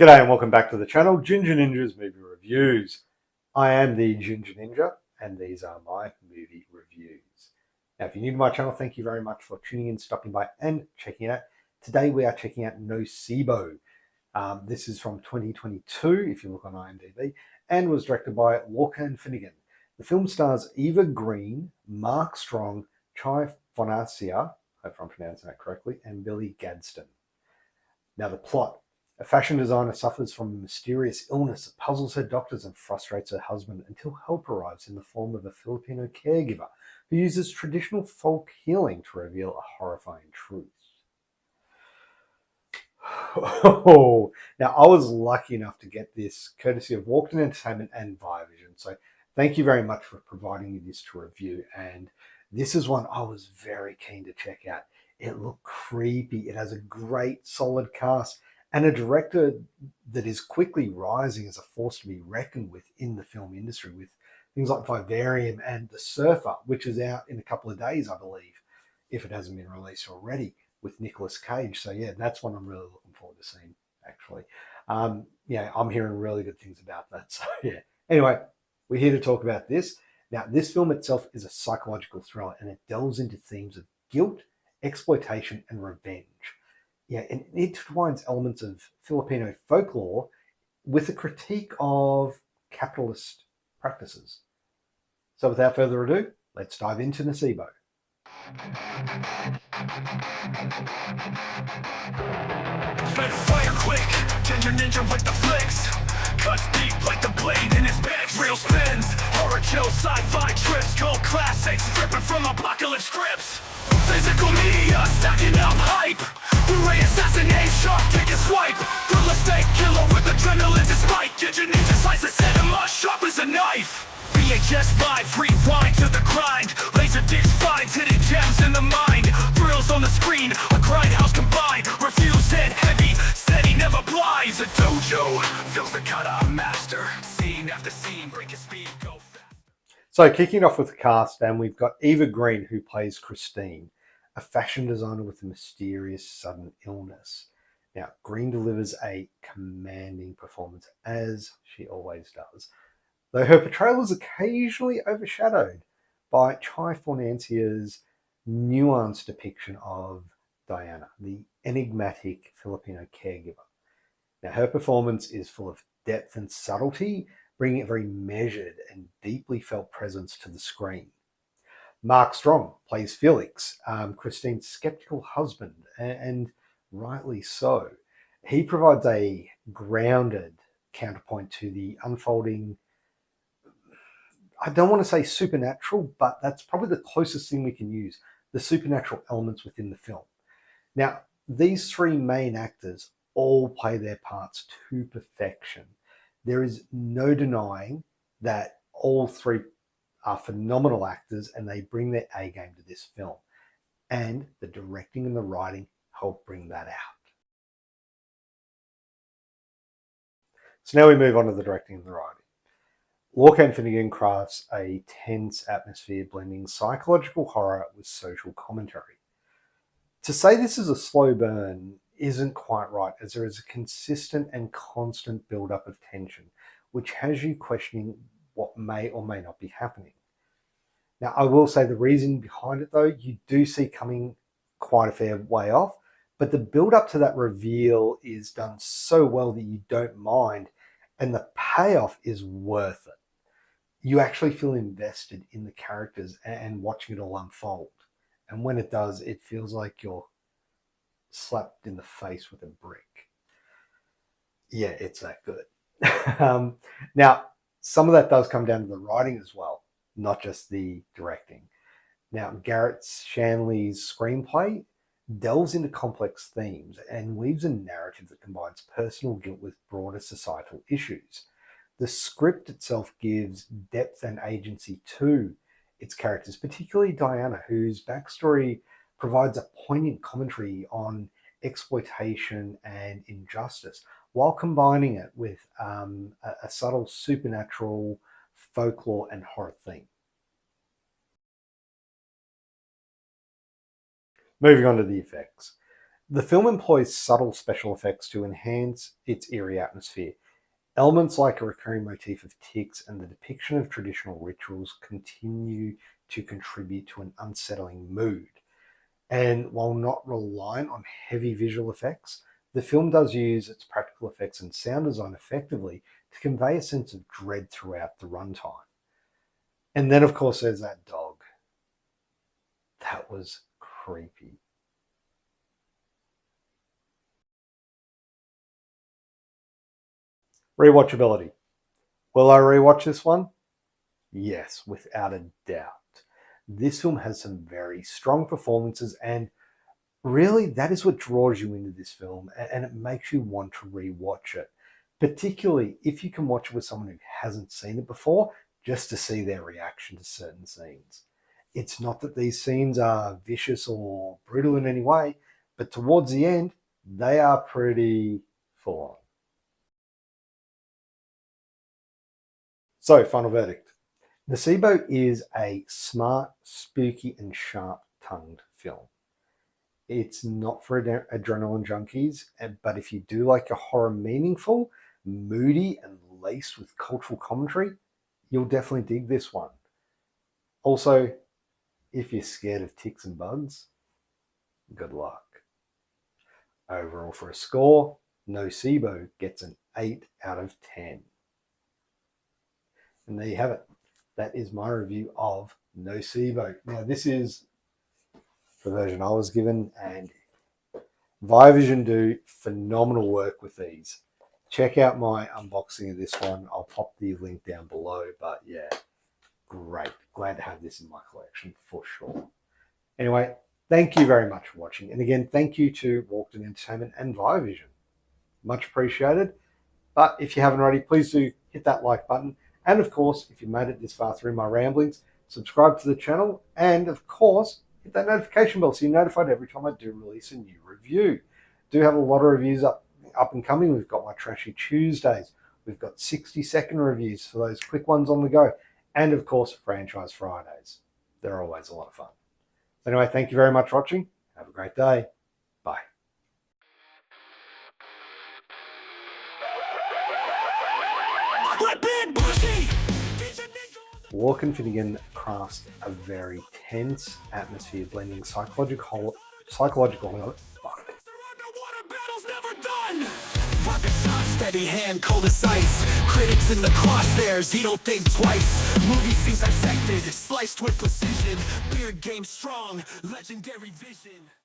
G'day and welcome back to the channel, Ginger Ninja's Movie Reviews. I am the Ginger Ninja and these are my movie reviews. Now, if you're new to my channel, thank you very much for tuning in, stopping by and checking it out. Today we are checking out Nocebo. This is from 2022, if you look on IMDb, and was directed by Lorcanfinnegan. The film stars evagreen, Markstrong, Chaifonacier, I hope I'm pronouncing that correctly, and Billy Gadsden. Now the plot. A fashion designer suffers from a mysterious illness that puzzles her doctors and frustrates her husband until help arrives in the form of a Filipino caregiver who uses traditional folk healing to reveal a horrifying truth. Oh, now I was lucky enough to get this courtesy of Walkden Entertainment and Viavision. So thank you very much for providing me this to review. And this is one I was very keen to check out. It looked creepy. It has a great solid cast and a director that is quickly rising as a force to be reckoned with in the film industry, with things like Vivarium and The Surfer, which is out in a couple of days, I believe, if it hasn't been released already, with Nicolas Cage. So yeah, that's one I'm really looking forward to seeing, actually. Yeah, I'm hearing really good things about that. So yeah. Anyway, we're here to talk about this. Now, this film itself is a psychological thriller and it delves into themes of guilt, exploitation, and revenge. Yeah, and it intertwines elements of Filipino folklore with a critique of capitalist practices. So without further ado, let's dive into Nocebo. Spit fire quick, Ginger Ninja with the flicks. Cuts deep like the blade in his back. Real spins, horror chill, sci-fi trips, cult classics, dripping from apocalypse scripts. Physical media, stacking up hype. Blu-ray assassinate, sharp take a swipe. Thriller steak killer with adrenaline despite. Ginger Ninja slice a cinema, sharp as a knife. VHS live, rewind to the grind. Laser disc finds hidden gems in the mind. Thrills on the screen, a grindhouse combined. Refused head heavy, steady never blinds. A dojo fills the kata master. Scene after scene, break his speed, go fast. So kicking off with the cast, and we've got Eva Green, who plays Christine, a fashion designer with a mysterious sudden illness. Now, Green delivers a commanding performance, as she always does, though her portrayal is occasionally overshadowed by chaifonacier's nuanced depiction of Diana, the enigmatic Filipino caregiver. Now, her performance is full of depth and subtlety, bringing a very measured and deeply felt presence to the screen. Mark Strong plays Felix, Christine's skeptical husband, and rightly so. He provides a grounded counterpoint to the unfolding, I don't want to say supernatural, but that's probably the closest thing we can use, the supernatural elements within the film. Now, these three main actors all play their parts to perfection. There is no denying that all three are phenomenal actors and they bring their A game to this film. And the directing and the writing help bring that out. So now we move on to the directing and the writing. Lorcanfinnegan crafts a tense atmosphere blending psychological horror with social commentary. To say this is a slow burn isn't quite right, as there is a consistent and constant build-up of tension, which has you questioning what may or may not be happening. Now, I will say the reason behind it, though, you do see coming quite a fair way off, but the build-up to that reveal is done so well that you don't mind, and the payoff is worth it. You actually feel invested in the characters and watching it all unfold. And when it does, it feels like you're slapped in the face with a brick. Yeah, it's that good. Now, some of that does come down to the writing as well, not just the directing. Now, Garrett Shanley's screenplay delves into complex themes and weaves a narrative that combines personal guilt with broader societal issues. The script itself gives depth and agency to its characters, particularly Diana, whose backstory provides a poignant commentary on exploitation and injustice, while combining it with a subtle supernatural folklore and horror theme. Moving on to the effects. The film employs subtle special effects to enhance its eerie atmosphere. Elements like a recurring motif of ticks and the depiction of traditional rituals continue to contribute to an unsettling mood. And while not reliant on heavy visual effects, the film does use its practical effects and sound design effectively to convey a sense of dread throughout the runtime. And then, of course, there's that dog. That was creepy. Rewatchability. Will I rewatch this one? Yes, without a doubt. This film has some very strong performances, and really that is what draws you into this film, and it makes you want to rewatch it, particularly if you can watch it with someone who hasn't seen it before, just to see their reaction to certain scenes. It's not that these scenes are vicious or brutal in any way, but towards the end, they are pretty full on. So, final verdict. Nocebo is a smart, spooky, and sharp-tongued film. It's not for adrenaline junkies, but if you do like a horror meaningful, moody, and laced with cultural commentary, you'll definitely dig this one. Also, if you're scared of ticks and bugs, good luck. Overall, for a score, Nocebo gets an 8 out of 10. And there you have it. That is my review of Nocebo. Now, this is the version I was given, and Viavision do phenomenal work with these. Check out my unboxing of this one. I'll pop the link down below, but yeah, great. Glad to have this in my collection for sure. Anyway, thank you very much for watching. And again, thank you to Walkden Entertainment and Viavision. Much appreciated. But if you haven't already, please do hit that like button. And of course, if you made it this far through my ramblings, subscribe to the channel. And of course, hit that notification bell so you're notified every time I do release a new review. Do have a lot of reviews up and coming. We've got my Trashy Tuesdays. We've got 60-second reviews for those quick ones on the go. And of course, Franchise Fridays. They're always a lot of fun. Anyway, thank you very much for watching. Have a great day. Bye. Lorcanfinnegan crafts a very tense atmosphere, blending psychological steady hand, cold as ice. Critics in the crosshairs, he don't think twice. Movie scenes dissected, sliced with precision. Beard game strong, legendary vision.